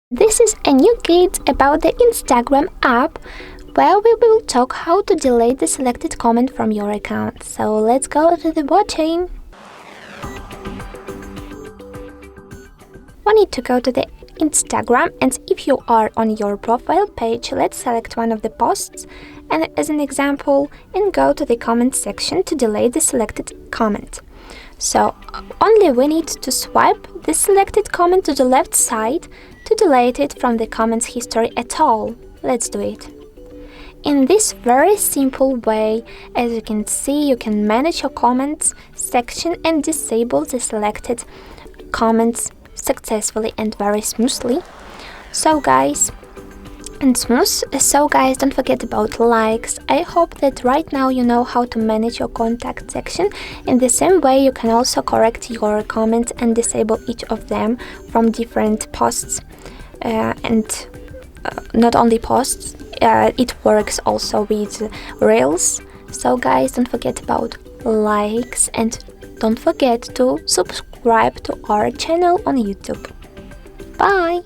This is a new guide about the Instagram app where we will talk how to delete the selected comment from your account. So let's go to the watching. We need to go to the Instagram, and if you are on your profile page, let's select one of the posts and as an example and go to the comment section to delete the selected comment. So only we need to swipe the selected comment to the left side to delete it from the comments history at all. Let's do it. In this very simple way, as you can see, you can manage your comments section and disable the selected comments successfully and very smoothly. So guys, don't forget about likes. I hope that right now you know how to manage your contact section. In the same way, you can also correct your comments and disable each of them from different posts. And not only posts, it works also with reels. So guys, don't forget about likes and don't forget to subscribe to our channel on YouTube. Bye!